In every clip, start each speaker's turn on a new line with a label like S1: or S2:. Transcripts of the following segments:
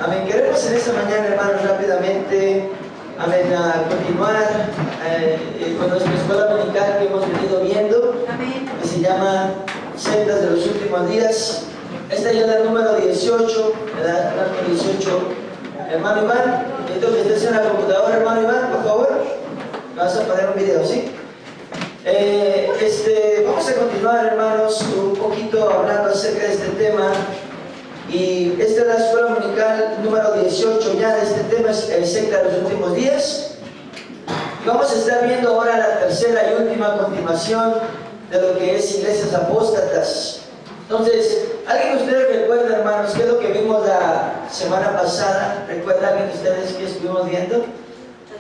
S1: Amén. Queremos en esta mañana, hermanos, rápidamente, amén, a continuar con nuestra escuela dominical que hemos venido viendo, amén, que se llama Sendas de los Últimos Días. Esta ya es la número 18, ¿verdad? La número 18. Hermano Iván, necesito que estés en la computadora, hermano Iván, por favor. Vas a poner un video, ¿sí? Vamos a continuar, hermanos, un poquito hablando acerca de este tema. Y esta es la escuela dominical número 18 ya de este tema, es el secta de los últimos días. Y vamos a estar viendo ahora la tercera y última continuación de lo que es iglesias apóstatas. Entonces, ¿alguien de ustedes recuerda, hermanos, qué es lo que vimos la semana pasada? ¿Recuerda alguien de ustedes qué estuvimos viendo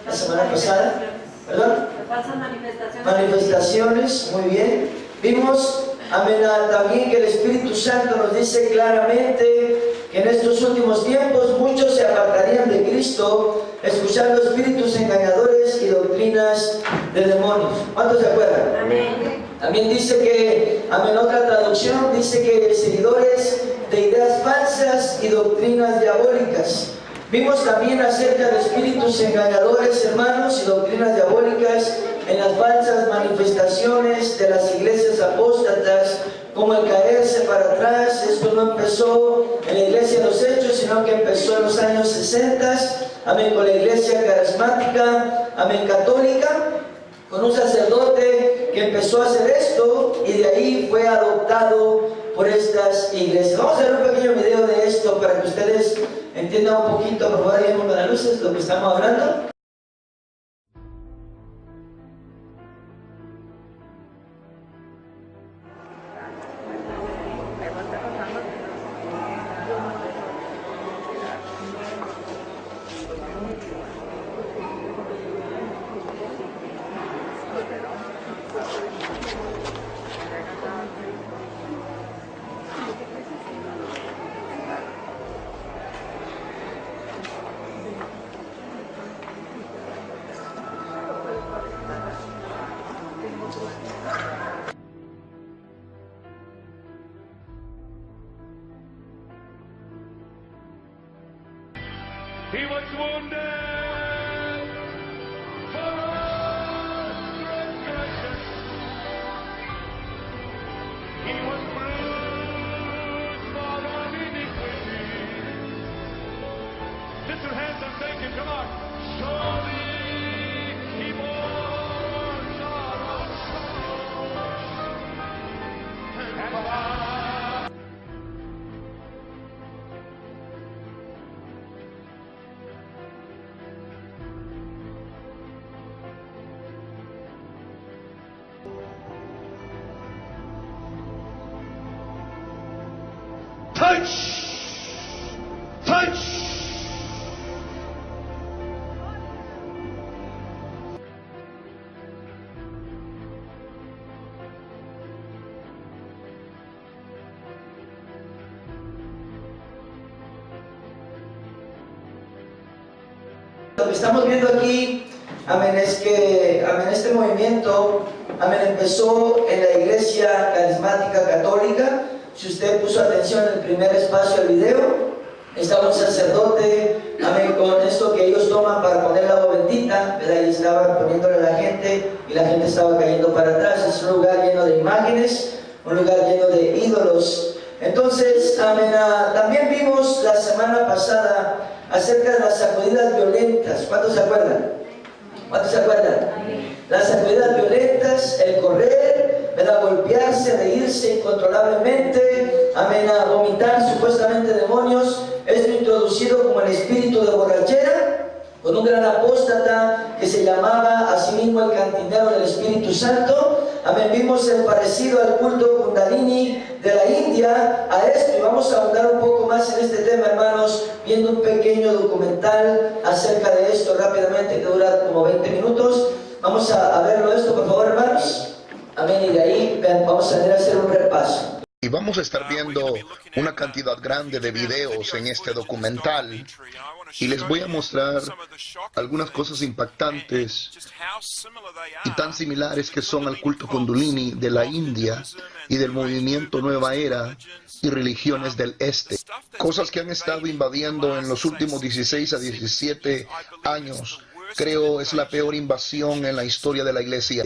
S1: la semana pasada? ¿Perdón?
S2: Las falsas manifestaciones.
S1: Manifestaciones, muy bien. Vimos, amén, también que el Espíritu Santo nos dice claramente que en estos últimos tiempos muchos se apartarían de Cristo, escuchando espíritus engañadores y doctrinas de demonios. ¿Cuántos se acuerdan?
S2: Amén.
S1: También dice que, amén, otra traducción dice que seguidores de ideas falsas y doctrinas diabólicas. Vimos también acerca de espíritus engañadores, hermanos, y doctrinas diabólicas en las falsas manifestaciones de las iglesias apóstatas, como el caerse para atrás. Esto no empezó en la iglesia de los Hechos, sino que empezó en los años 60, amén, con la iglesia carismática, amén, católica, con un sacerdote que empezó a hacer esto y de ahí fue adoptado por estas iglesias. Vamos a ver un pequeño video de esto para que ustedes entiendan un poquito, por favor, ahí con las luces, lo que estamos hablando.
S3: He was wounded for our transgressions. He was bruised for our iniquity. Lift your hands and thank him. Come on. Surely he bore our sorrows and by touch! Touch!
S1: Lo que estamos viendo aquí, amén, es que, amén, este movimiento, amén, empezó en la iglesia carismática católica. Si usted puso atención en el primer espacio del video, estaba un sacerdote, amén, con esto que ellos toman para poner la agua bendita, ¿verdad? Y estaban poniéndole a la gente y la gente estaba cayendo para atrás. Es un lugar lleno de imágenes, un lugar lleno de ídolos. Entonces, amén, también vimos la semana pasada acerca de las sacudidas violentas. ¿Cuántos se acuerdan? ¿Cuántos se acuerdan? Las sacudidas violentas, el correr, ¿verdad? Golpearse, reírse incontrolablemente, amén, a vomitar supuestamente demonios. Esto introducido como el espíritu de borrachera, con un gran apóstata que se llamaba a sí mismo el cantinero del Espíritu Santo. Amén. Vimos el parecido al culto Kundalini de la India a esto, y vamos a ahondar un poco más en este tema, hermanos, viendo un pequeño documental acerca de esto rápidamente, que dura como 20 minutos. Vamos a verlo esto, por favor, hermanos. Amén. Y de ahí vamos a hacer un repaso.
S4: Y vamos a estar viendo una cantidad grande de videos en este documental
S2: Y les voy a mostrar algunas cosas impactantes y tan similares que son al culto Kundalini de la India y del movimiento Nueva Era y religiones del Este. Cosas que han estado invadiendo en los últimos 16 a 17 años. Creo es la peor invasión en la historia de la Iglesia.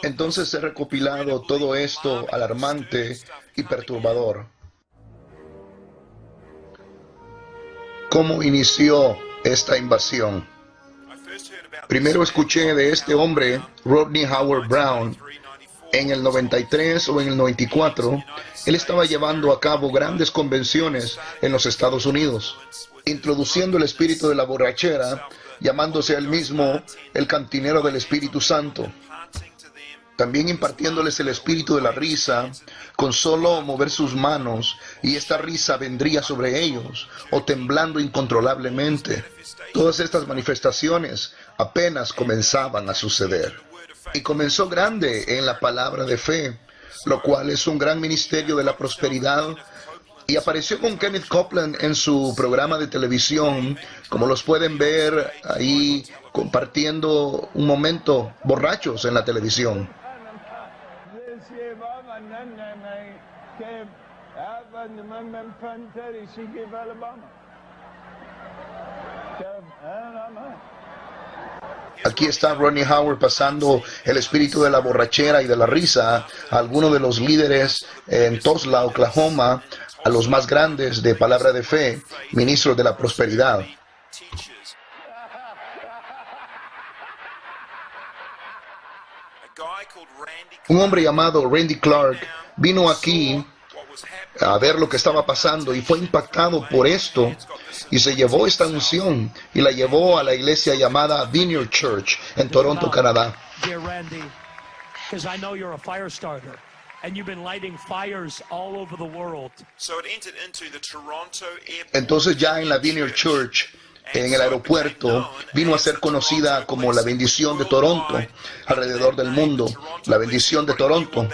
S2: Entonces he recopilado todo esto alarmante y perturbador. ¿Cómo inició esta invasión? Primero escuché de este hombre, Rodney Howard Brown, en el 93 o en el 94. Él estaba llevando a cabo grandes convenciones en los Estados Unidos, introduciendo el espíritu de la borrachera, llamándose a él mismo el cantinero del Espíritu Santo. También impartiéndoles el espíritu de la risa, con solo mover sus manos, y esta risa vendría sobre ellos, o temblando incontrolablemente. Todas estas manifestaciones apenas comenzaban a suceder. Y comenzó grande en la palabra de fe, lo cual es un gran ministerio de la prosperidad. Y apareció con Kenneth Copeland en su programa de televisión, como los pueden ver ahí compartiendo un momento borrachos en la televisión. Aquí está Rodney Howard pasando el espíritu de la borrachera y de la risa a algunos de los líderes en Tulsa, Oklahoma, a los más grandes de Palabra de Fe, ministros de la prosperidad. Un hombre llamado Randy Clark vino aquí a ver lo que estaba pasando y fue impactado por esto y se llevó esta unción y la llevó a la iglesia llamada Vineyard Church en Toronto, Canadá. Entonces ya en la Vineyard Church, en el aeropuerto, vino a ser conocida como la bendición de Toronto alrededor del mundo. La bendición de Toronto.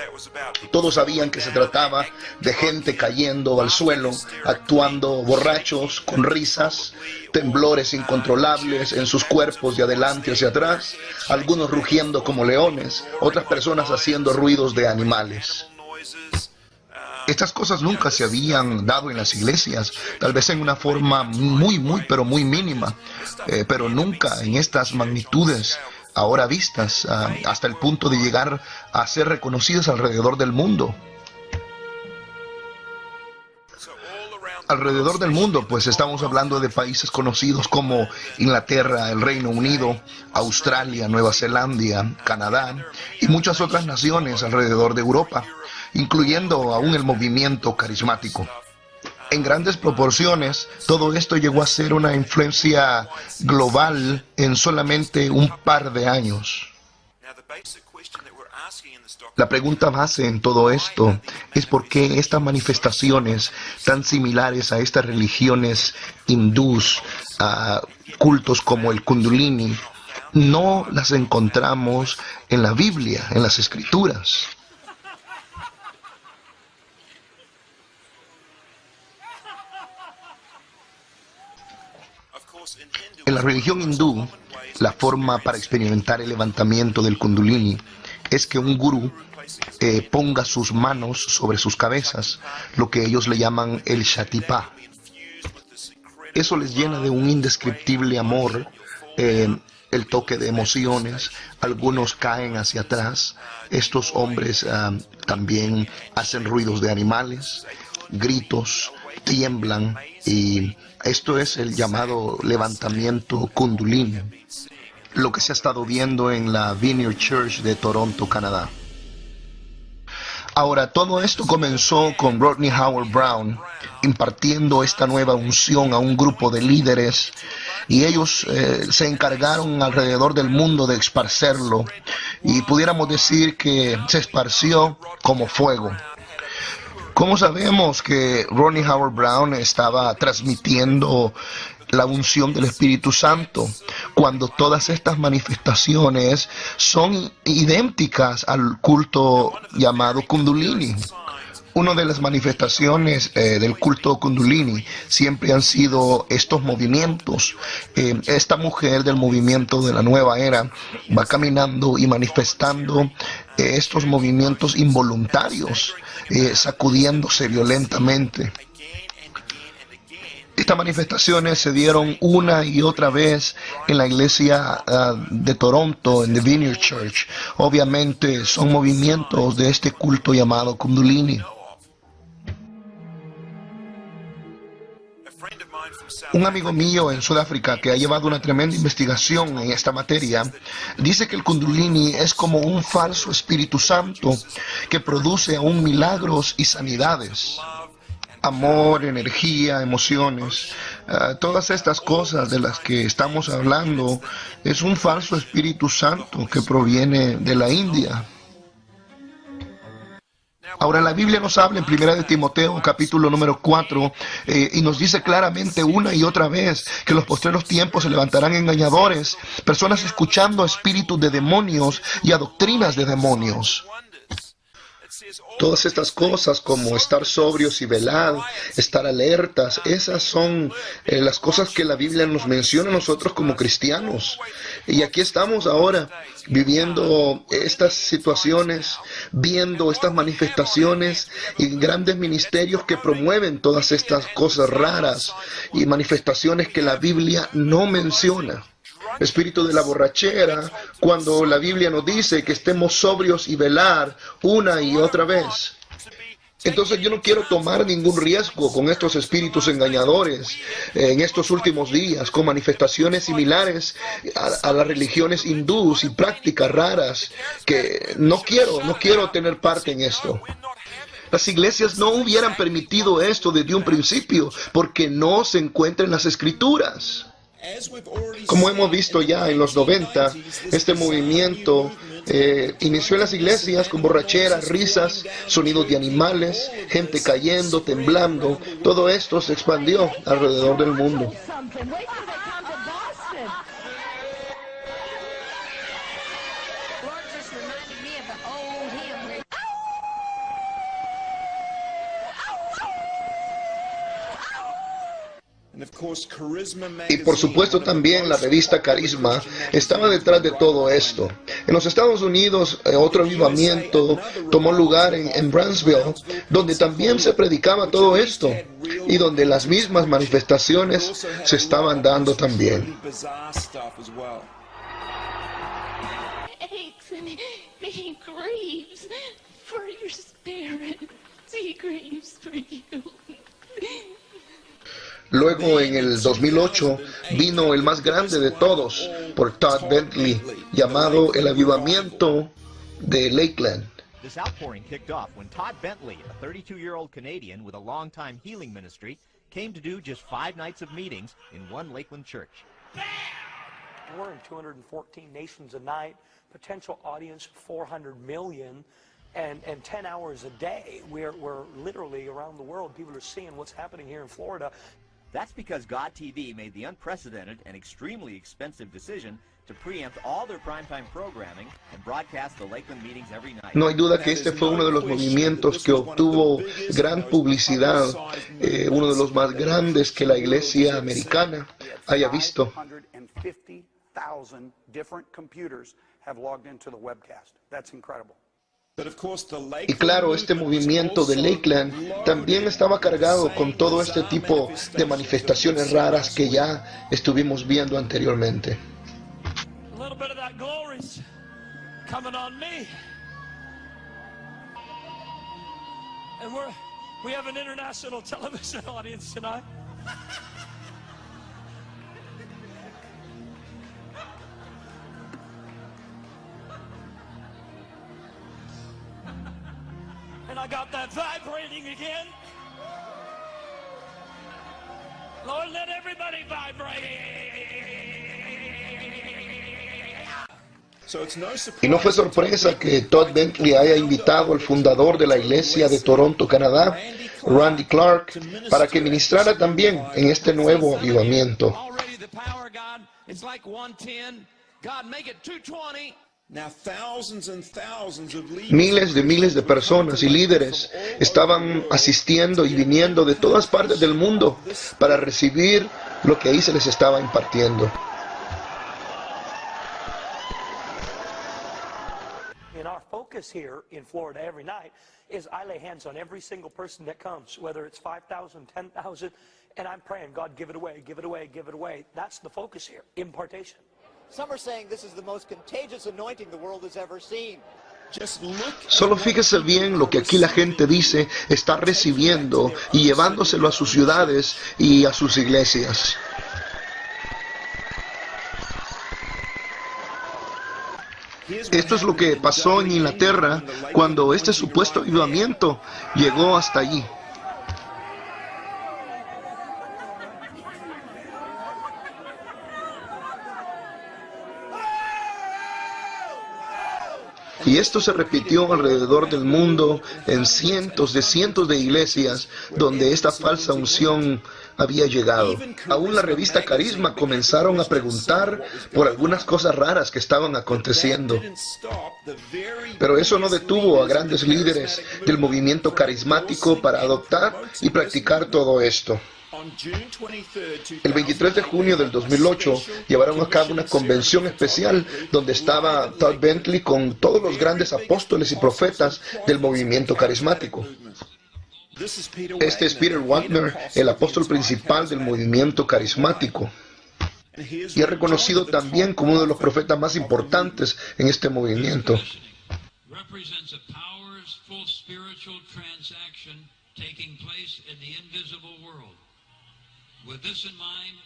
S2: Todos sabían que se trataba de gente cayendo al suelo, actuando borrachos, con risas, temblores incontrolables en sus cuerpos de adelante hacia atrás, algunos rugiendo como leones, otras personas haciendo ruidos de animales. Estas cosas nunca se habían dado en las iglesias, tal vez en una forma muy mínima, pero nunca en estas magnitudes ahora vistas, hasta el punto de llegar a ser reconocidas alrededor del mundo. Alrededor del mundo, pues estamos hablando de países conocidos como Inglaterra, el Reino Unido, Australia, Nueva Zelanda, Canadá y muchas otras naciones alrededor de Europa, incluyendo aún el movimiento carismático. En grandes proporciones, todo esto llegó a ser una influencia global en solamente un par de años. La pregunta base en todo esto es por qué estas manifestaciones tan similares a estas religiones hindús, a cultos como el Kundalini, no las encontramos en la Biblia, en las Escrituras. En la religión hindú, la forma para experimentar el levantamiento del Kundalini es que un gurú ponga sus manos sobre sus cabezas, lo que ellos le llaman el Shatipa. Eso les llena de un indescriptible amor, el toque de emociones. Algunos caen hacia atrás. Estos hombres también hacen ruidos de animales, gritos, tiemblan, y esto es el llamado levantamiento Kundalini, lo que se ha estado viendo en la Vineyard Church de Toronto, Canadá. Ahora, todo esto comenzó con Rodney Howard Brown impartiendo esta nueva unción a un grupo de líderes, y ellos se encargaron alrededor del mundo de esparcerlo, y pudiéramos decir que se esparció como fuego. ¿Cómo sabemos que Rodney Howard Brown estaba transmitiendo la unción del Espíritu Santo cuando todas estas manifestaciones son idénticas al culto llamado Kundalini? Una de las manifestaciones del culto Kundalini siempre han sido estos movimientos. Esta mujer del movimiento de la nueva era va caminando y manifestando estos movimientos involuntarios, sacudiéndose violentamente. Estas manifestaciones se dieron una y otra vez en la iglesia de Toronto, en The Vineyard Church. Obviamente son movimientos de este culto llamado Kundalini. Un amigo mío en Sudáfrica que ha llevado una tremenda investigación en esta materia dice que el Kundalini es como un falso Espíritu Santo que produce aún milagros y sanidades. Amor, energía, emociones, todas estas cosas de las que estamos hablando es un falso Espíritu Santo que proviene de la India. Ahora la Biblia nos habla en 1 de Timoteo capítulo número 4 y nos dice claramente una y otra vez que en los postreros tiempos se levantarán engañadores, personas escuchando a espíritus de demonios y a doctrinas de demonios. Todas estas cosas como estar sobrios y velar, estar alertas, esas son las cosas que la Biblia nos menciona a nosotros como cristianos. Y aquí estamos ahora viviendo estas situaciones, viendo estas manifestaciones y grandes ministerios que promueven todas estas cosas raras y manifestaciones que la Biblia no menciona. Espíritu de la borrachera, cuando la Biblia nos dice que estemos sobrios y velar una y otra vez. Entonces yo no quiero tomar ningún riesgo con estos espíritus engañadores en estos últimos días, con manifestaciones similares a las religiones hindús y prácticas raras, que no quiero tener parte en esto. Las iglesias no hubieran permitido esto desde un principio, porque no se encuentra en las Escrituras. Como hemos visto ya en los 90, este movimiento inició en las iglesias con borracheras, risas, sonidos de animales, gente cayendo, temblando. Todo esto se expandió alrededor del mundo. Y por supuesto también la revista Carisma estaba detrás de todo esto. En los Estados Unidos otro avivamiento tomó lugar en Brownsville, donde también se predicaba todo esto y donde las mismas manifestaciones se estaban dando también. Luego en el 2008 vino el más grande de todos por Todd Bentley, llamado el avivamiento de Lakeland.
S4: This outpouring kicked off when Todd Bentley, a 32-year-old Canadian with a long-time healing ministry, came to do just 5 nights of meetings in one Lakeland church.
S5: We're in 214 nations a night, potential audience 400 million, and 10 hours a day. We're literally around the world. People are seeing what's happening here in Florida.
S4: That's because God TV made the unprecedented and extremely expensive decision to preempt all their primetime programming and broadcast the Lakeland meetings every night.
S2: No hay duda que este fue uno de los movimientos que obtuvo gran publicidad, uno de los más grandes que la iglesia americana haya visto.
S5: 550,000 different computers have logged into the webcast. That's incredible.
S2: Y claro, este movimiento de Lakeland también estaba cargado con todo este tipo de manifestaciones raras que ya estuvimos viendo anteriormente.
S3: A little bit of that glory's coming on me. And we have an international television audience tonight. And I got that vibrating again. Lord, let everybody vibrate.
S2: Y no fue sorpresa que Todd Bentley haya invitado al fundador de la iglesia de Toronto, Canadá, Randy Clark, para que ministrara también en este nuevo avivamiento. Miles de personas y líderes estaban asistiendo y viniendo de todas partes del mundo para recibir lo que ahí se les estaba impartiendo.
S5: And our focus here in Florida every night is I lay hands on every single person that comes, whether it's 5,000, 10,000, and I'm praying, God, give it away, give it away, give it away. That's the focus here, impartation.
S6: Some are saying this is the most contagious anointing the world has ever seen.
S2: Solo fíjese bien lo que aquí la gente dice, está recibiendo y llevándoselo a sus ciudades y a sus iglesias. Esto es lo que pasó en Inglaterra cuando este supuesto avivamiento llegó hasta allí. Y esto se repitió alrededor del mundo en cientos de iglesias donde esta falsa unción había llegado. Aún la revista Carisma comenzaron a preguntar por algunas cosas raras que estaban aconteciendo. Pero eso no detuvo a grandes líderes del movimiento carismático para adoptar y practicar todo esto. El 23 de junio del 2008 llevaron a cabo una convención especial donde estaba Todd Bentley con todos los grandes apóstoles y profetas del movimiento carismático. Este es Peter Wagner, el apóstol principal del movimiento carismático. Y es reconocido también como uno de los profetas más importantes en este movimiento.
S7: With this in mind,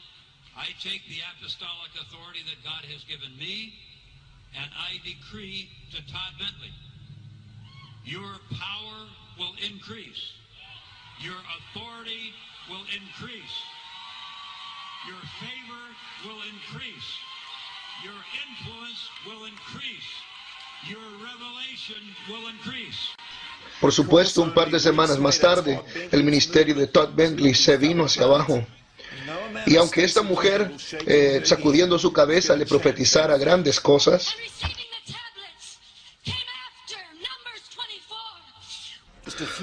S7: I take the apostolic authority that God has given me, and I decree to Todd Bentley, your power will increase, your authority will increase, your favor will increase, your influence will increase, your revelation will increase.
S2: Por supuesto, un par de semanas más tarde, el ministerio de Todd Bentley se vino hacia abajo. Y aunque esta mujer, sacudiendo su cabeza, le profetizara grandes cosas,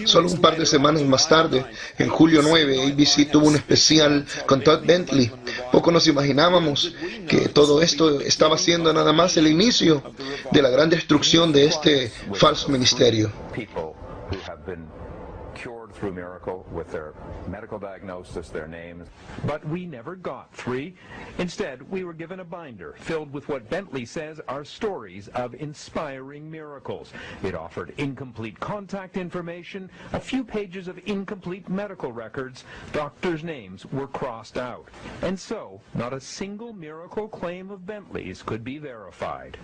S2: solo un par de semanas más tarde, en julio 9, ABC tuvo un especial con Todd Bentley. Poco nos imaginábamos que todo esto estaba siendo nada más el inicio de la gran destrucción de este falso ministerio.
S8: Through miracle with their medical diagnosis, their names. But we never got 3. Instead, we were given a binder filled with what Bentley says are stories of inspiring miracles. It offered incomplete contact information, a few pages of incomplete medical records, doctors' names were crossed out. And so, not a single miracle claim of Bentley's could be verified.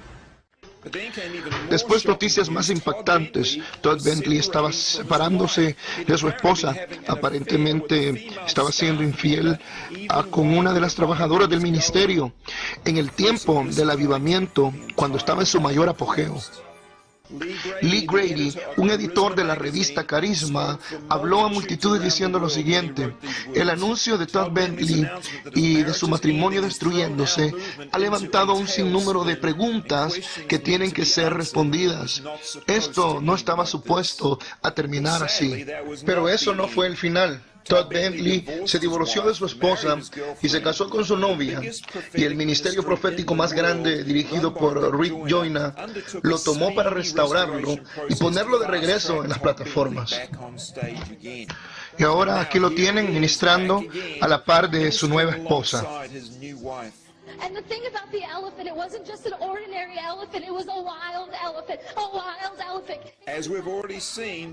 S2: Después, noticias más impactantes. Todd Bentley estaba separándose de su esposa. Aparentemente estaba siendo infiel con una de las trabajadoras del ministerio en el tiempo del avivamiento, cuando estaba en su mayor apogeo. Lee Grady, un editor de la revista Carisma, habló a multitudes diciendo lo siguiente: el anuncio de Todd Bentley y de su matrimonio destruyéndose ha levantado un sinnúmero de preguntas que tienen que ser respondidas. Esto no estaba supuesto a terminar así. Pero eso no fue el final. Todd Bentley se divorció de su esposa y se casó con su novia, y el ministerio profético más grande, dirigido por Rick Joyner, lo tomó para restaurarlo y ponerlo de regreso en las plataformas. Y ahora aquí lo tienen ministrando a la par de su nueva esposa.
S9: And the thing about the elephant, it wasn't just an ordinary elephant, it was a wild elephant,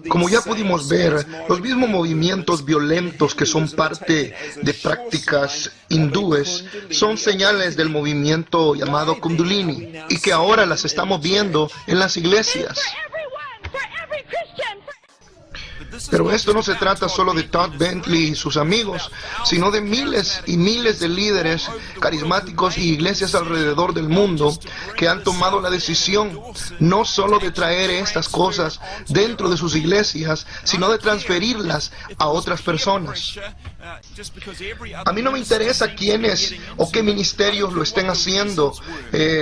S2: Como ya pudimos ver, los mismos movimientos violentos que son parte de prácticas hindúes son señales del movimiento llamado Kundalini, y que ahora las estamos viendo en las iglesias. Pero esto no se trata solo de Todd Bentley y sus amigos, sino de miles y miles de líderes carismáticos y iglesias alrededor del mundo que han tomado la decisión no solo de traer estas cosas dentro de sus iglesias, sino de transferirlas a otras personas. A mí no me interesa quiénes o qué ministerios lo estén haciendo,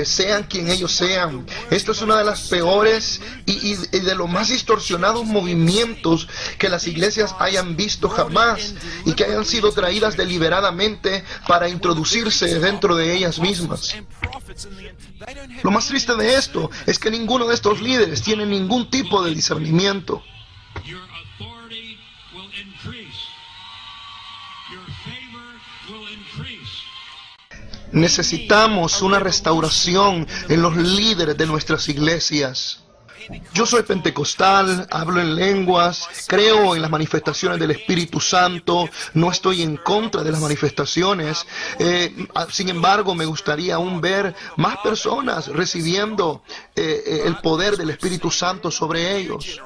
S2: sean quien ellos sean. Esto es una de las peores y de los más distorsionados movimientos que las iglesias hayan visto jamás y que hayan sido traídas deliberadamente para introducirse dentro de ellas mismas. Lo más triste de esto es que ninguno de estos líderes tiene ningún tipo de discernimiento. Necesitamos una restauración en los líderes de nuestras iglesias. Yo soy pentecostal, hablo en lenguas, creo en las manifestaciones del Espíritu Santo, no estoy en contra de las manifestaciones. Sin embargo, me gustaría aún ver más personas recibiendo el poder del Espíritu Santo sobre ellos.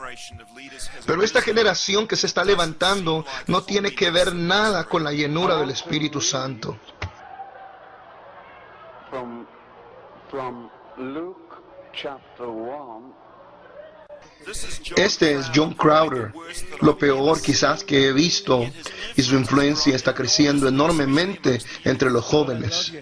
S2: Pero esta generación que se está levantando no tiene que ver nada con la llenura del Espíritu Santo.
S10: From Luke chapter 1.
S2: Este es John Crowder, lo peor quizás que he visto, y su influencia está creciendo enormemente entre los jóvenes.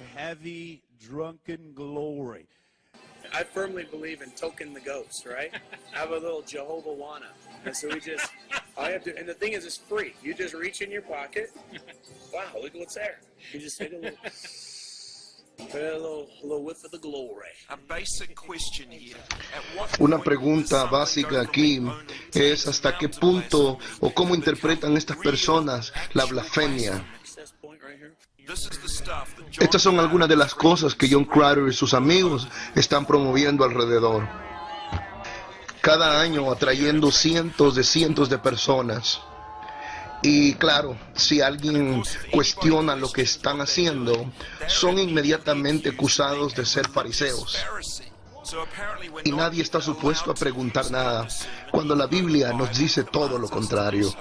S11: I firmly believe in token the ghost, right? I have a little Jehovah Wana. And so we just, all you have to, and the thing is, it's free. You just reach in your pocket. Wow, look what's there. You just take a little.
S2: Una pregunta básica aquí es hasta qué punto o cómo interpretan estas personas la blasfemia. Estas son algunas de las cosas que John Crowder y sus amigos están promoviendo alrededor. Cada año atrayendo cientos de personas. Y claro, si alguien cuestiona lo que están haciendo, son inmediatamente acusados de ser fariseos. Y nadie está supuesto a preguntar nada, cuando la Biblia nos dice todo lo contrario.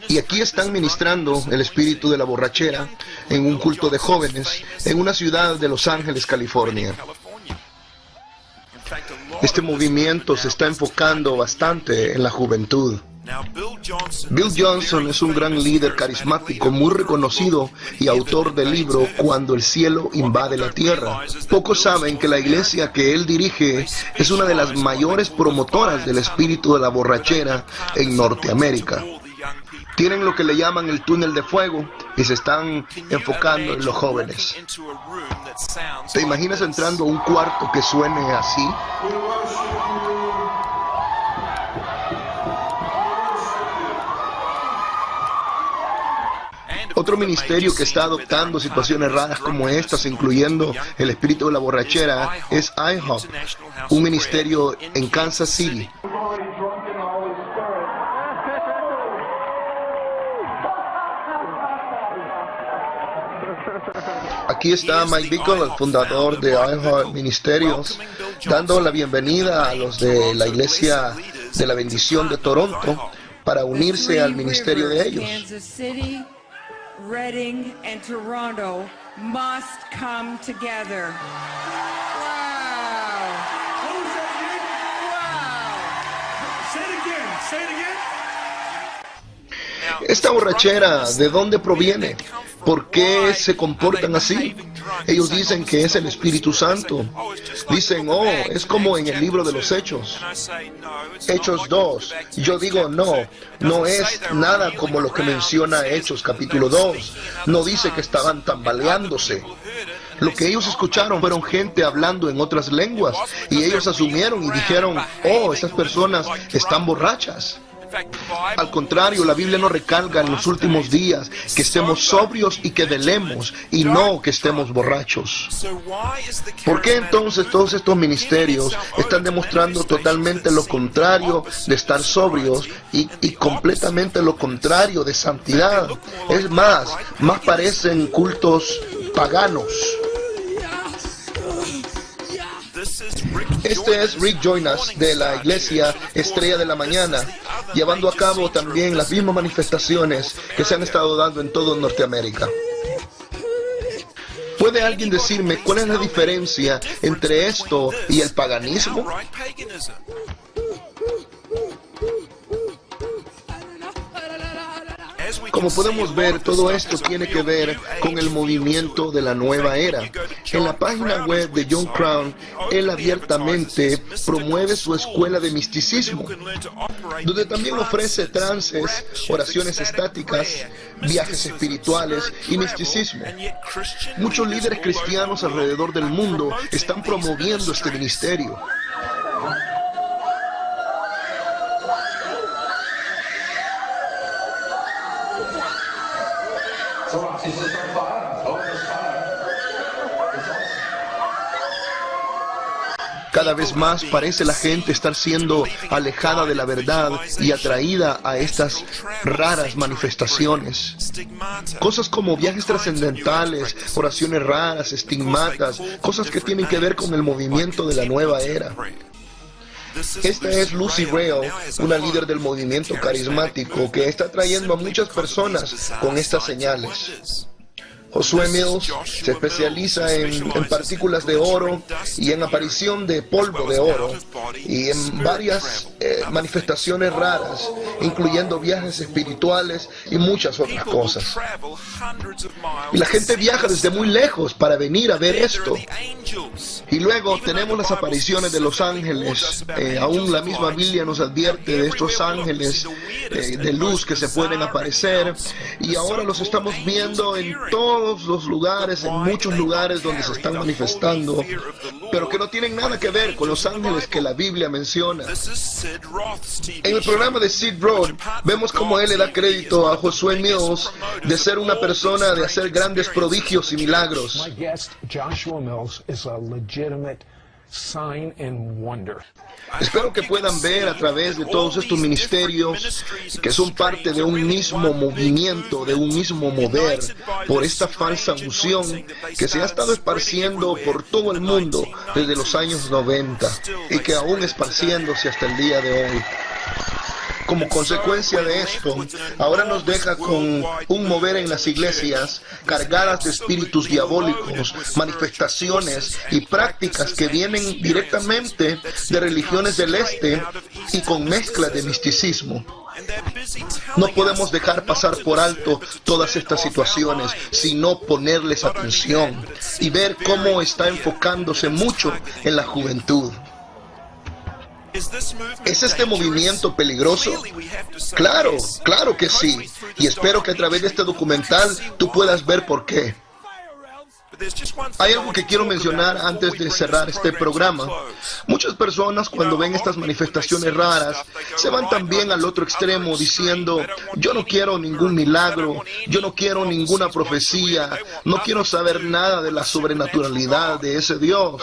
S2: Y aquí están ministrando el espíritu de la borrachera en un culto de jóvenes en una ciudad de Los Ángeles, California. Este movimiento se está enfocando bastante en la juventud. Bill Johnson es un gran líder carismático muy reconocido y autor del libro Cuando el cielo invade la tierra. Pocos saben que la iglesia que él dirige es una de las mayores promotoras del espíritu de la borrachera en Norteamérica. Tienen lo que le llaman el túnel de fuego y se están enfocando en los jóvenes. ¿Te imaginas entrando a un cuarto que suene así? Otro ministerio que está adoptando situaciones raras como estas, incluyendo el espíritu de la borrachera, es IHOP, un ministerio en Kansas City. Aquí está Mike Bickle, el fundador de iHeart Ministerios, dando la bienvenida a los de la Iglesia de la Bendición de Toronto para unirse al ministerio de ellos.
S12: Kansas City, Reading and Toronto must come together. Wow.
S3: Say it again. Say it again.
S2: Esta borrachera, ¿de dónde proviene? ¿Por qué se comportan así? Ellos dicen que es el Espíritu Santo. Dicen, oh, es como en el libro de los Hechos. Hechos 2. Yo digo, no es nada como lo que menciona Hechos capítulo 2. No dice que estaban tambaleándose. Lo que ellos escucharon fueron gente hablando en otras lenguas y ellos asumieron y dijeron, oh, estas personas están borrachas. Al contrario, la Biblia nos recalca en los últimos días que estemos sobrios y que velemos y no que estemos borrachos. ¿Por qué entonces todos estos ministerios están demostrando totalmente lo contrario de estar sobrios y completamente lo contrario de santidad? Es más parecen cultos paganos. Este es Rick Joyner de la iglesia Estrella de la Mañana, llevando a cabo también las mismas manifestaciones que se han estado dando en todo Norteamérica. ¿Puede alguien decirme cuál es la diferencia entre esto y el paganismo? Como podemos ver, todo esto tiene que ver con el movimiento de la nueva era. En la página web de John Crown, él abiertamente promueve su escuela de misticismo, donde también ofrece trances, oraciones estáticas, viajes espirituales y misticismo. Muchos líderes cristianos alrededor del mundo están promoviendo este ministerio. Cada vez más parece la gente estar siendo alejada de la verdad y atraída a estas raras manifestaciones. Cosas como viajes trascendentales, oraciones raras, estigmatas, cosas que tienen que ver con el movimiento de la nueva era. Esta es Lucy Rail, una líder del movimiento carismático que está trayendo a muchas personas con estas señales. Josué Mills se especializa en partículas de oro y en aparición de polvo de oro y en varias manifestaciones raras, incluyendo viajes espirituales y muchas otras cosas. Y la gente viaja desde muy lejos para venir a ver esto. Y luego tenemos las apariciones de los ángeles. Aún la misma Biblia nos advierte de estos ángeles de luz que se pueden aparecer, y ahora los estamos viendo en todos los lugares, en muchos lugares donde se están manifestando, pero que no tienen nada que ver con los ángeles que la Biblia menciona. En el programa de Sid Roth vemos cómo él le da crédito a Josué Mills de ser una persona de hacer grandes prodigios y milagros. Espero que puedan ver a través de todos estos ministerios que son parte de un mismo movimiento, de un mismo mover, por esta falsa unción que se ha estado esparciendo por todo el mundo desde los años 90 y que aún esparciéndose hasta el día de hoy. Como consecuencia de esto, ahora nos deja con un mover en las iglesias cargadas de espíritus diabólicos, manifestaciones y prácticas que vienen directamente de religiones del este y con mezcla de misticismo. No podemos dejar pasar por alto todas estas situaciones, sino ponerles atención y ver cómo está enfocándose mucho en la juventud. ¿Es este movimiento peligroso? Claro, claro que sí. Y espero que a través de este documental tú puedas ver por qué. Hay algo que quiero mencionar antes de cerrar este programa. Muchas personas cuando ven estas manifestaciones raras se van también al otro extremo diciendo: yo no quiero ningún milagro, yo no quiero ninguna profecía, no quiero saber nada de la sobrenaturalidad de ese Dios.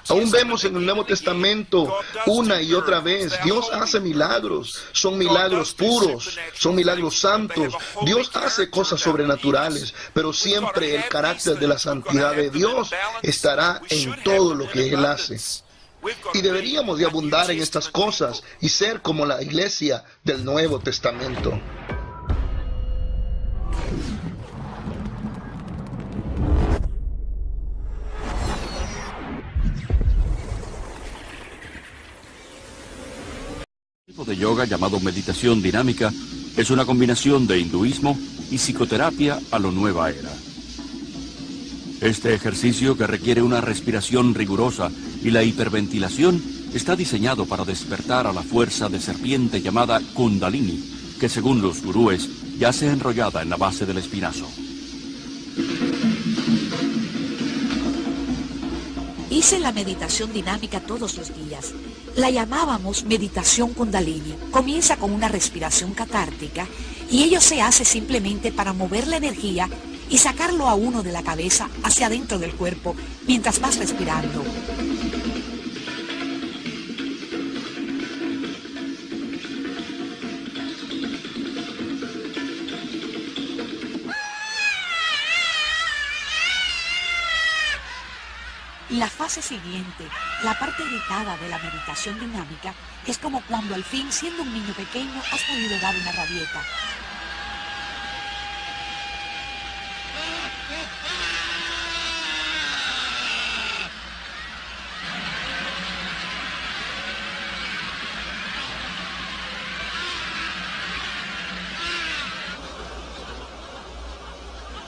S2: Aún vemos en el Nuevo Testamento una y otra vez, Dios hace milagros, son milagros puros, son milagros santos. Dios hace cosas sobrenaturales, pero siempre el carácter de la santidad de Dios estará en todo lo que Él hace. Y deberíamos de abundar en estas cosas y ser como la iglesia del Nuevo Testamento.
S13: El tipo de yoga llamado meditación dinámica es una combinación de hinduismo y psicoterapia a lo nueva era. Este ejercicio, que requiere una respiración rigurosa y la hiperventilación, está diseñado para despertar a la fuerza de serpiente llamada Kundalini, que según los gurúes yace enrollada en la base del espinazo.
S14: Hice la meditación dinámica todos los días. La llamábamos meditación Kundalini. Comienza con una respiración catártica y ello se hace simplemente para mover la energía y sacarlo a uno de la cabeza hacia adentro del cuerpo mientras vas respirando. La fase siguiente, la parte gritada de la meditación dinámica, es como cuando al fin, siendo un niño pequeño, has podido dar una rabieta.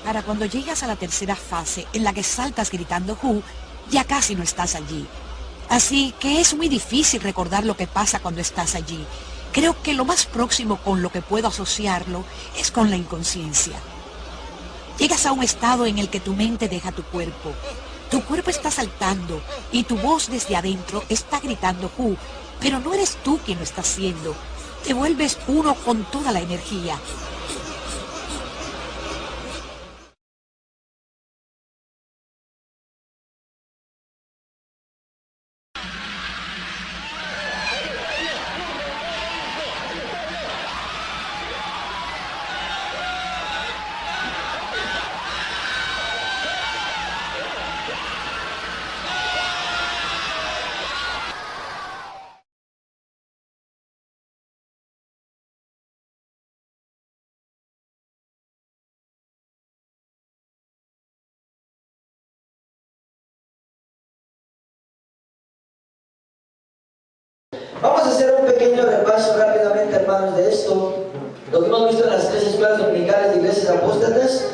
S14: Para cuando llegas a la tercera fase, en la que saltas gritando Who, ya casi no estás allí. Así que es muy difícil recordar lo que pasa cuando estás allí. Creo que lo más próximo con lo que puedo asociarlo es con la inconsciencia. Llegas a un estado en el que tu mente deja tu cuerpo. Tu cuerpo está saltando y tu voz desde adentro está gritando Who, pero no eres tú quien lo está haciendo. Te vuelves uno con toda la energía.
S1: Vamos a hacer un pequeño repaso rápidamente, hermanos, de esto. Lo que hemos visto en las 3 escuelas dominicales de iglesias apóstatas.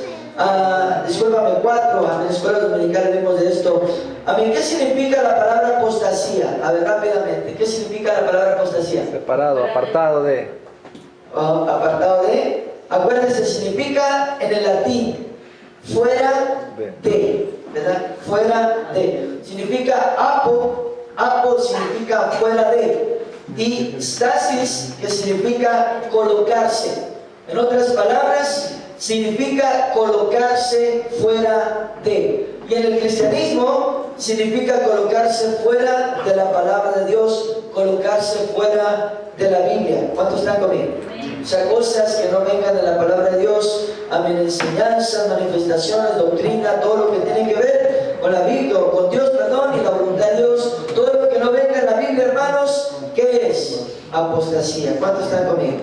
S1: Discúlpame, 4 escuelas dominicales vimos de esto. ¿Qué significa la palabra apostasía? A ver, rápidamente, ¿qué significa la palabra apostasía?
S15: Separado, apartado de.
S1: Apartado de. Acuérdense, significa en el latín fuera de, ¿verdad? Fuera de. Significa apo significa fuera de, y stasis, que significa colocarse. En otras palabras, significa colocarse fuera de. Y en el cristianismo significa colocarse fuera de la palabra de Dios, colocarse fuera de la Biblia. ¿Cuántos están conmigo? O sea, cosas que no vengan de la palabra de Dios, enseñanzas, manifestaciones, doctrina, todo lo que tiene que ver con la Biblia, con Dios, perdón, y la voluntad de Dios, todo lo que no venga en la Biblia, hermanos, ¿qué es? Apostasía. ¿Cuántos están conmigo?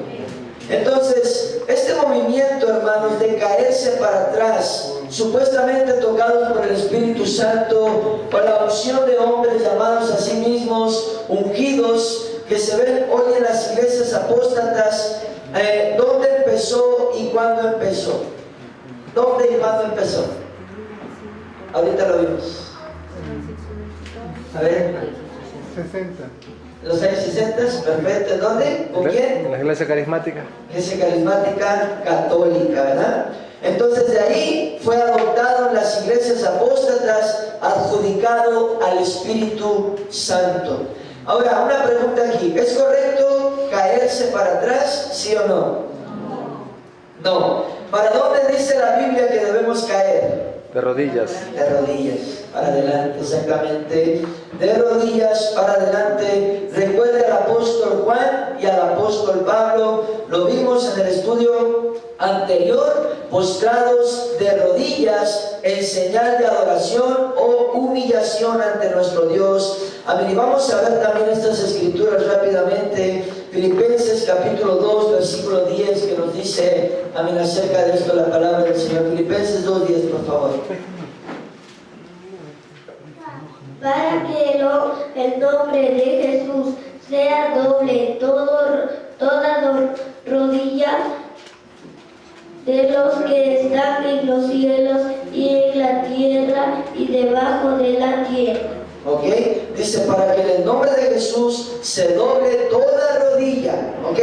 S1: Entonces, este movimiento, hermanos, de caerse para atrás, supuestamente tocados por el Espíritu Santo, por la unción de hombres llamados a sí mismos ungidos, que se ven hoy en las iglesias apóstatas, ¿dónde empezó y cuándo empezó? ¿Dónde y cuándo empezó? Ahorita lo vimos. A ver.
S15: 60.
S1: Los años 60, perfecto. ¿En dónde? ¿Con quién?
S15: En la iglesia carismática.
S1: Iglesia carismática católica, ¿verdad? Entonces de ahí fue adoptado en las iglesias apóstatas, adjudicado al Espíritu Santo. Ahora, una pregunta aquí. ¿Es correcto caerse para atrás, sí o no? No. ¿Para dónde dice la Biblia que debemos caer?
S15: De rodillas.
S1: De rodillas, para adelante, exactamente. De rodillas, para adelante. Recuerde al apóstol Juan y al apóstol Pablo. Lo vimos en el estudio anterior, postrados de rodillas en señal de adoración o humillación ante nuestro Dios. Amén. Y vamos a ver también estas escrituras rápidamente. Filipenses capítulo 2, versículo 10, que nos dice, amén, acerca de esto la palabra del Señor. Filipenses 2:10, por favor.
S16: Para que el nombre de Jesús sea doble toda rodilla de los que están en los cielos y en la tierra y debajo de la tierra.
S1: ¿Ok? Dice, para que en el nombre de Jesús se doble toda rodilla, ¿ok?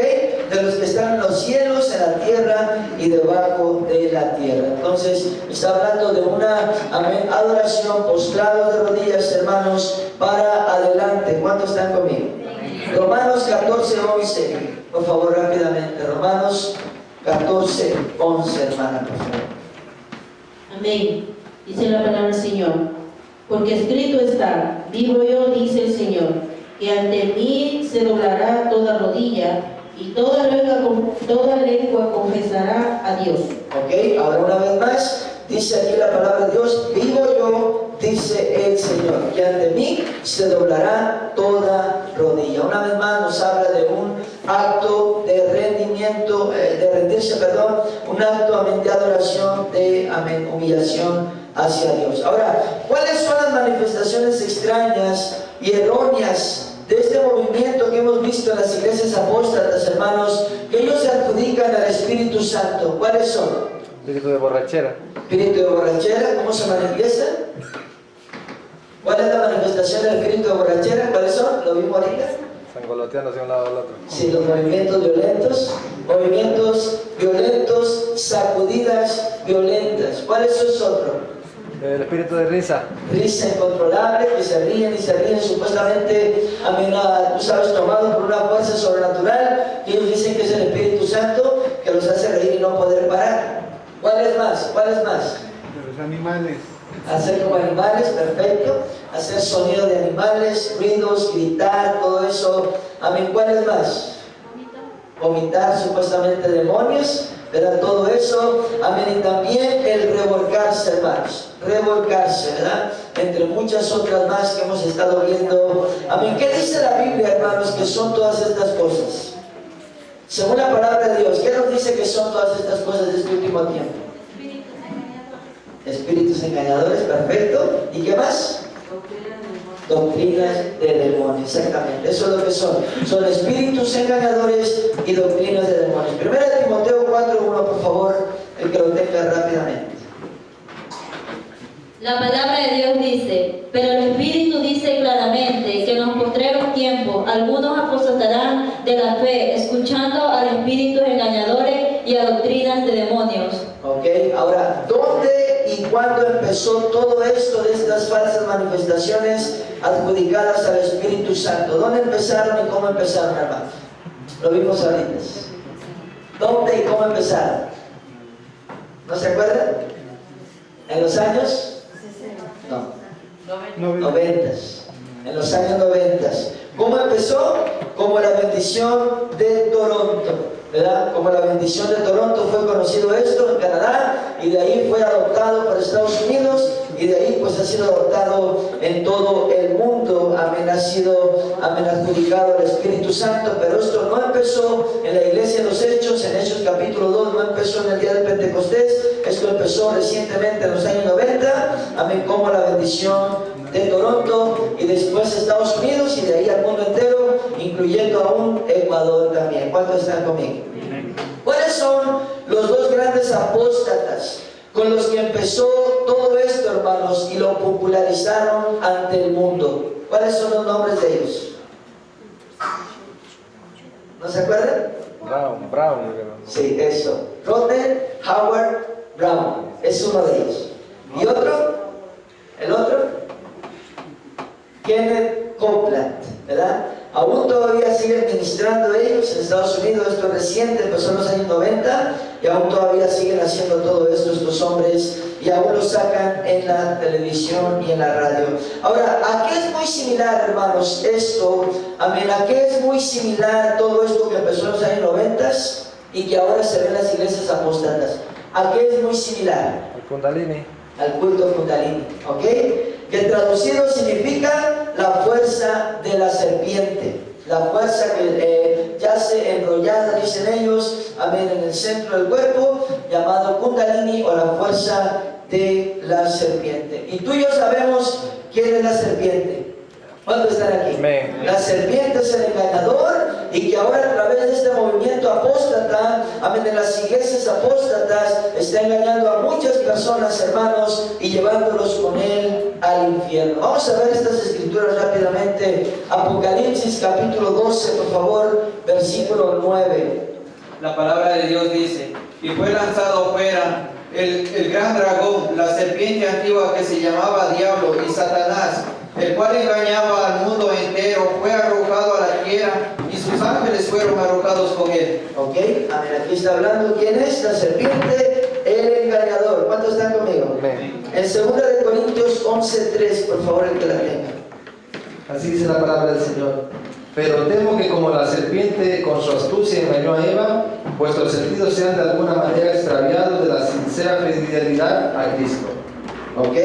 S1: De los que están en los cielos, en la tierra y debajo de la tierra. Entonces, está hablando de una adoración, postrado de rodillas, hermanos, para adelante. ¿Cuántos están conmigo? Romanos 14:11. Por favor, rápidamente. Romanos 14:11, hermana, por favor.
S17: Amén. Dice la palabra del Señor. Porque escrito está, vivo yo, dice el Señor, que ante mí se doblará toda rodilla y toda lengua confesará a Dios.
S1: Ok, ahora una vez más, dice aquí la palabra de Dios, vivo yo, dice el Señor, que ante mí se doblará toda rodilla. Una vez más nos habla de un acto de rendimiento, de rendirse, perdón, un acto, amén, de adoración, de, amén, humillación hacia Dios. Ahora, ¿cuáles son las manifestaciones extrañas y erróneas de este movimiento que hemos visto en las iglesias apóstatas, hermanos, que ellos se adjudican al Espíritu Santo? ¿Cuáles son?
S15: Espíritu de borrachera.
S1: Espíritu de borrachera, ¿cómo se manifiesta? ¿Cuál es la manifestación del espíritu de borrachera? ¿Cuáles son? ¿Lo vimos ahorita?
S15: Sangoloteándose de un lado al otro.
S1: Sí, los movimientos violentos, sacudidas violentas. ¿Cuál es eso otro?
S15: El espíritu de risa.
S1: Risa incontrolable, que se ríen y se ríen, supuestamente, amén, tú sabes, tomado por una fuerza sobrenatural, que ellos dicen que es el Espíritu Santo, que los hace reír y no poder parar. ¿Cuál es más? ¿Cuál es más?
S15: De los animales.
S1: Hacer como animales, perfecto. Hacer sonido de animales, ruidos, gritar, todo eso. Amén. ¿Cuál es más? Vomitar, supuestamente demonios, ¿verdad? Todo eso. Amén. Y también el revolcarse, hermanos. Revolcarse, ¿verdad? Entre muchas otras más que hemos estado viendo. Amén. ¿Qué dice la Biblia, hermanos, que son todas estas cosas? Según la palabra de Dios, ¿qué nos dice que son todas estas cosas de este último tiempo? Espíritus engañadores, perfecto. ¿Y qué más? Doctrinas de demonios, exactamente. Eso es lo que son. Son espíritus engañadores y doctrinas de demonios. Primera de Timoteo 4:1, por favor, el que lo tenga rápidamente.
S18: La palabra de Dios dice, pero el Espíritu dice claramente que en los postreros tiempos algunos apostatarán de la fe, escuchando a espíritus engañadores y a doctrinas de demonios.
S1: Ok, ahora, ¿dónde y cuándo empezó todo esto de estas falsas manifestaciones adjudicadas al Espíritu Santo? ¿Dónde empezaron y cómo empezaron, hermanos? Lo vimos ahorita. ¿Dónde y cómo empezaron? ¿No se acuerdan? ¿En los años? No. 90. En los años 90. ¿Cómo empezó? Como la bendición de Toronto, ¿verdad? Como la bendición de Toronto fue conocido esto en Canadá, y de ahí fue adoptado por Estados Unidos, y de ahí pues ha sido adoptado en todo el mundo. Amén, ha sido, amén, adjudicado al Espíritu Santo. Pero esto no empezó en la iglesia de los Hechos, en Hechos capítulo 2, no empezó en el día de Pentecostés. Esto empezó recientemente en los años 90, amén, como la bendición de Toronto, y después Estados Unidos, y de ahí al mundo entero, incluyendo aún Ecuador también. ¿Cuántos están conmigo? ¿Cuáles son los dos grandes apóstatas con los que empezó todo esto, hermanos, y lo popularizaron ante el mundo? ¿Cuáles son los nombres de ellos? ¿No se acuerdan?
S15: Brown.
S1: Sí, eso. Rodney Howard Brown es uno de ellos. ¿Y otro? ¿El otro? Kenneth Copeland, ¿verdad? Aún todavía siguen ministrando ellos en Estados Unidos. Esto es reciente, empezó en los años 90, y aún todavía siguen haciendo todo esto estos hombres, y aún lo sacan en la televisión y en la radio. Ahora, ¿a qué es muy similar, hermanos, esto? Amén, ¿a qué es muy similar todo esto que empezó en los años 90 y que ahora se ve en las iglesias apóstatas? ¿A qué es muy similar?
S15: El Kundalini.
S1: Al culto Kundalini, ¿ok? Que traducido significa la fuerza de la serpiente, la fuerza que yace enrollada, dicen ellos, amén, en el centro del cuerpo, llamado Kundalini, o la fuerza de la serpiente. Y tú y yo sabemos quién es la serpiente. ¿Cuántos están aquí? Amén. La serpiente es el engañador, y que ahora a través de este movimiento apóstata, amén, de las iglesias apóstatas, está engañando a muchas personas, hermanos, y llevándolos con él al infierno. Vamos a ver estas escrituras rápidamente. Apocalipsis capítulo 12, por favor, versículo 9.
S19: La palabra de Dios dice: y fue lanzado fuera el gran dragón, la serpiente antigua que se llamaba Diablo y Satanás, el cual engañaba al mundo entero. Fue arrojado a la tierra, y sus ángeles fueron arrojados con él.
S1: Ok, amén. Aquí está hablando quién es la serpiente, el engañador. ¿Cuántos están conmigo? Amén. En 2 Corintios 11:3, por favor, el que la tenga.
S15: Así dice la palabra del Señor. Pero temo que como la serpiente con su astucia engañó a Eva, vuestros sentidos sean de alguna manera extraviados de la sincera sincera fidelidad a Cristo.
S1: ¿Ok?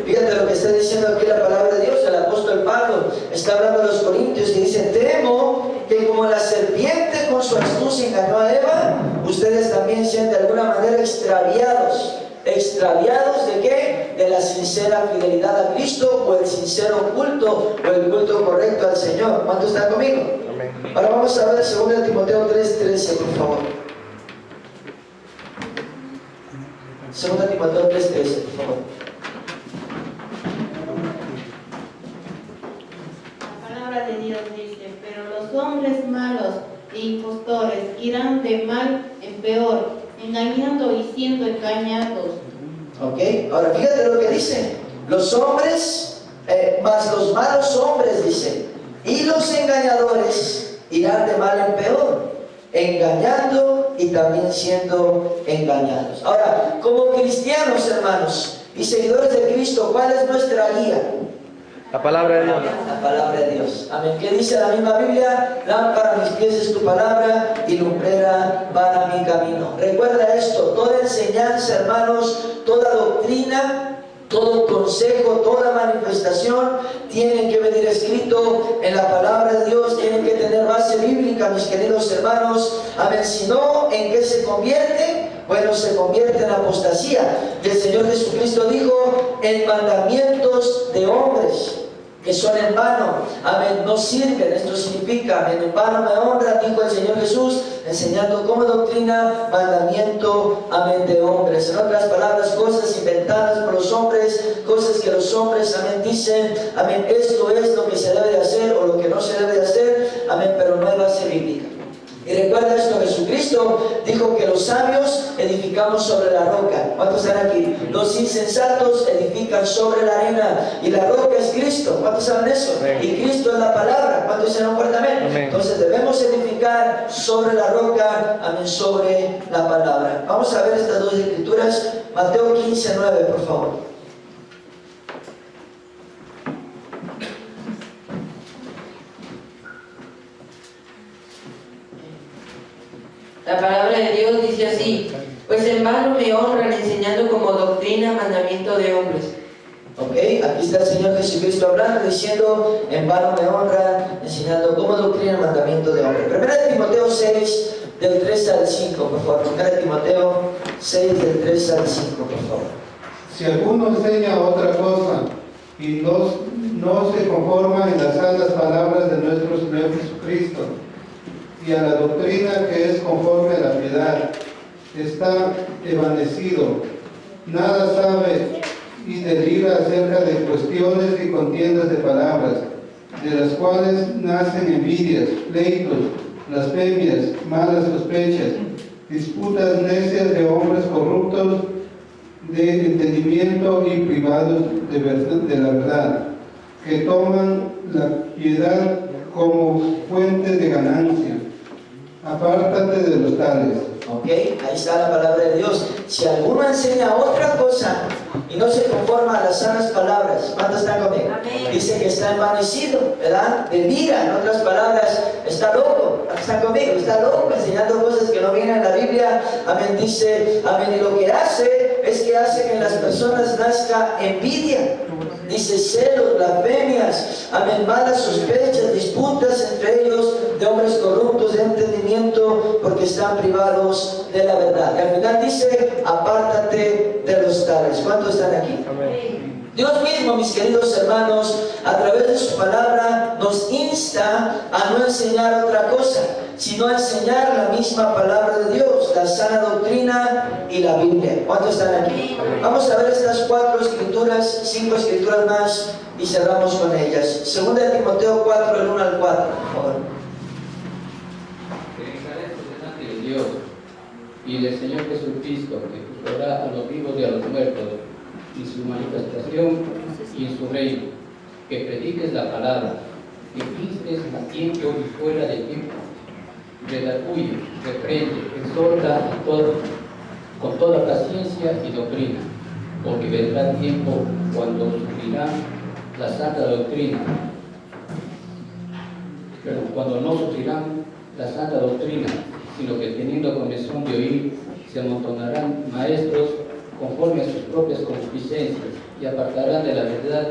S1: Fíjate lo que está diciendo aquí la palabra de Dios. El apóstol Pablo está hablando a los corintios y dice: temo que como la serpiente con su astucia engañó a Eva, ustedes también sean de alguna manera extraviados. ¿Extraviados de qué? De la sincera fidelidad a Cristo, o el sincero culto, o el culto correcto al Señor. ¿Cuántos están conmigo? Amén. Ahora vamos a ver 2 Timoteo 3:13, por favor. 2 Timoteo 3:13, por favor.
S17: La palabra de Dios dice: pero los hombres malos e impostores irán de mal en peor, engañando y siendo engañados.
S1: Ok, ahora fíjate lo que dice: los hombres, más los malos hombres, dice, y los engañadores irán de mal en peor, engañando y también siendo engañados. Ahora, como cristianos, hermanos, y seguidores de Cristo, ¿cuál es nuestra guía?
S15: La palabra de Dios.
S1: La palabra de Dios. Amén. ¿Qué dice la misma Biblia? Lámpara a mis pies es tu palabra y lumbrera para mi camino. Recuerda esto: toda enseñanza, hermanos, toda doctrina, todo consejo, toda manifestación tiene que venir escrito en la palabra de Dios, tiene que tener base bíblica, mis queridos hermanos. Amén. Si no, ¿en qué se convierte? Bueno, se convierte en apostasía. El Señor Jesucristo dijo: en mandamientos de hombres que son en vano, amén, no sirven. Esto significa, amén, en vano me honran, dijo el Señor Jesús, enseñando como doctrina mandamiento, amén, de hombres. En otras palabras, cosas inventadas por los hombres, cosas que los hombres, amén, dicen, amén, esto es lo que se debe de hacer o lo que no se debe de hacer, amén, pero no hay base bíblica. Y recuerda esto: Jesucristo dijo que los sabios edificamos sobre la roca. ¿Cuántos están aquí? Los insensatos edifican sobre la arena, y la roca es Cristo. ¿Cuántos saben eso? Amén. Y Cristo es la palabra. ¿Cuántos dicen fuertemente? Amén. Entonces debemos edificar sobre la roca, amén, sobre la palabra. Vamos a ver estas dos escrituras. Mateo 15:9, por favor.
S17: La palabra de Dios dice así: pues en vano me honran enseñando como doctrina mandamiento de hombres.
S1: Ok, aquí está el Señor Jesucristo hablando, diciendo: en vano me honran enseñando como doctrina mandamiento de hombres. 1 Timoteo 6, del 3 al 5, por favor. 1 Timoteo 6, del 3 al 5, por favor.
S20: Si alguno enseña otra cosa y no se conforma en las santas palabras de nuestro Señor Jesucristo y a la doctrina que es conforme a la piedad, está evanecido, nada sabe y delira acerca de cuestiones y contiendas de palabras, de las cuales nacen envidias, pleitos, blasfemias, malas sospechas, disputas necias de hombres corruptos de entendimiento y privados de la verdad, que toman la piedad como fuente de ganancia. Apártate de los tales.
S1: Ok, ahí está la palabra de Dios. Si alguno enseña otra cosa y no se conforma a las sanas palabras, ¿cuántos están conmigo? Amén. Dice que está envanecido, ¿verdad? Delira, en otras palabras, está loco. ¿Cuántos están conmigo? Está loco enseñando cosas que no vienen en la Biblia. Amén, dice, amén. Y lo que hace es que hace que en las personas nazca envidia. Dice celos, blasfemias, amén, malas sospechas, disputas entre ellos de hombres corruptos de entendimiento, porque están privados de la verdad. Y al final dice: apártate de los tales. ¿Cuántos están aquí? Amén. Dios mismo, mis queridos hermanos, a través de su palabra nos insta a no enseñar otra cosa, sino a enseñar la misma palabra de Dios, la sana doctrina y la Biblia. ¿Cuántos están aquí? Vamos a ver estas 4 escrituras, 5 escrituras más, y cerramos con ellas. 2 Timoteo 4, del 1 al 4, por favor.
S21: Que encarezco delante de Dios y del Señor Jesucristo, que juzgará a los vivos y a los muertos, y su manifestación y en su reino, que prediques la palabra, que instes a tiempo y fuera de tiempo, redarguye, reprende, exhorta con toda paciencia y doctrina, porque vendrá tiempo cuando sufrirán la santa doctrina, pero cuando no sufrirán la santa doctrina, sino que teniendo comezón de oír, se amontonarán maestros conforme a sus propias concupiscencias, y apartarán de la verdad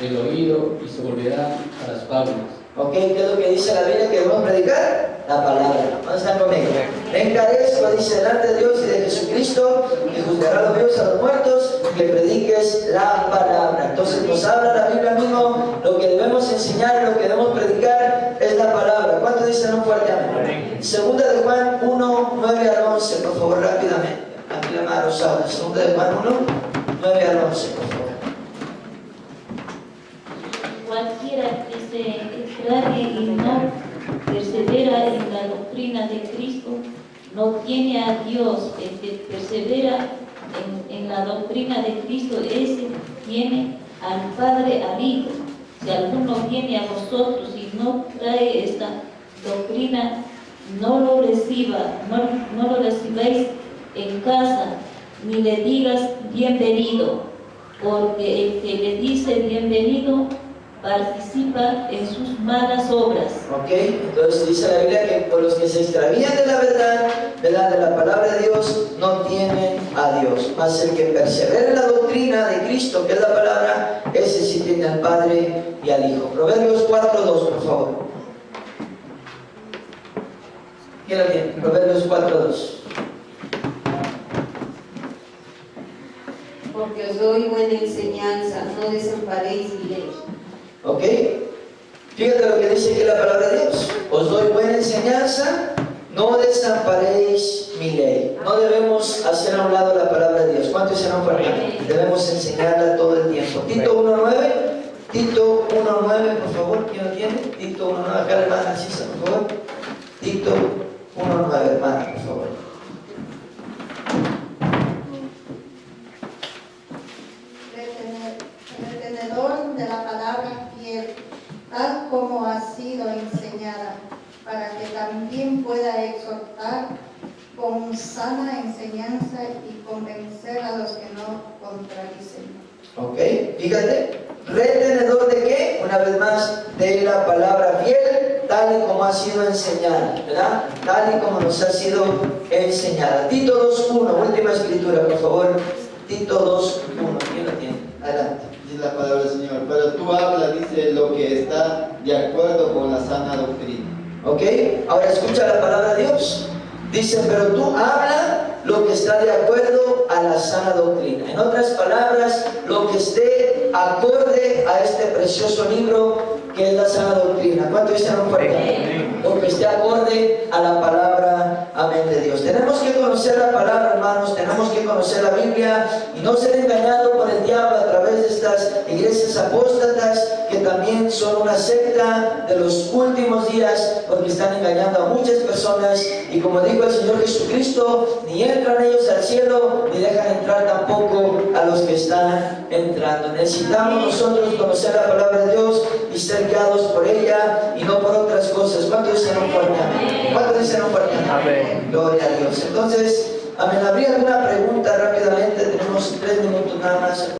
S21: el oído y se volverán a las fábulas.
S1: Ok, ¿qué es lo que dice la Biblia que debemos predicar? La palabra. ¿Dónde están conmigo? Me encarezco, dice, delante de Dios y de Jesucristo, que juzgará a los vivos y a los muertos, que prediques la palabra. Entonces nos habla la Biblia mismo, lo que debemos enseñar, lo que debemos predicar es la palabra. ¿Cuánto dicen un fuerte amén? Segunda de Juan 1, 9 al 11, por favor, rápidamente. Aquí la mano rosada. Segunda de Juan 1, 9 al 11, por favor.
S18: Cualquiera que se extrañe y no persevera en la doctrina de Cristo, no tiene a Dios. El que persevera en la doctrina de Cristo, ese tiene al Padre, al Hijo. Si alguno viene a vosotros y no trae esta doctrina, no lo recibáis en casa, ni le digas bienvenido, porque el que le dice bienvenido participa en sus malas obras.
S1: Ok, entonces dice la Biblia que por los que se extravían de la verdad, de la palabra de Dios, no tienen a Dios. Mas el que persevera en la doctrina de Cristo, que es la palabra, ese sí tiene al Padre y al Hijo. Proverbios 4:2, por favor. ¿Quién lo tiene? Proverbios 4:2.
S17: Porque os doy buena enseñanza, no desamparéis mi ley.
S1: ¿Ok? Fíjate lo que dice aquí la palabra de Dios. Os doy buena enseñanza, no desamparéis mi ley. No debemos hacer a un lado la palabra de Dios. ¿Cuántos serán por ahí? Debemos enseñarla todo el tiempo. Tito 1:9. Tito 1:9, por favor. ¿Quién lo tiene? Tito 1:9. Acá la hermana Narcisa, por favor. Tito 1:9, hermana, por favor.
S4: Retenedor de la palabra fiel, tal como ha sido enseñada, para que también pueda exhortar con sana enseñanza y convencer a los que no contradicen.
S1: Ok, fíjate, retenedor de qué? Una vez más, de la palabra fiel, tal y como ha sido enseñada, ¿verdad? Tal y como nos ha sido enseñada. Tito 2:1, última escritura, por favor. Tito 2:1, ¿quién lo tiene? Adelante.
S22: Dice la palabra del Señor, pero tú hablas, dice, lo que está de acuerdo con la sana doctrina.
S1: Ok, ahora escucha la palabra de Dios. Dice, pero tú habla lo que está de acuerdo a la sana doctrina. En otras palabras, lo que esté acorde a este precioso libro que es la sana doctrina. ¿Cuánto dicen un fuerte amén? Lo que esté acorde a la palabra, amén, de Dios. Tenemos que conocer la palabra, hermanos, tenemos que conocer la Biblia y no ser engañado por el diablo a través de estas iglesias apóstatas que también son una secta de los últimos días, porque están engañando a muchas personas y como dijo el Señor Jesucristo, ni entran ellos al cielo ni dejan entrar tampoco a los que están entrando. Necesitamos nosotros conocer la palabra de Dios y ser guiados por ella y no por otras cosas. ¿Cuánto dicen un fuerte amén? ¿Cuánto dicen un fuerte amén? Gloria a Dios. Entonces, amén. ¿Habría alguna pregunta rápidamente? Tenemos 3 minutos nada más.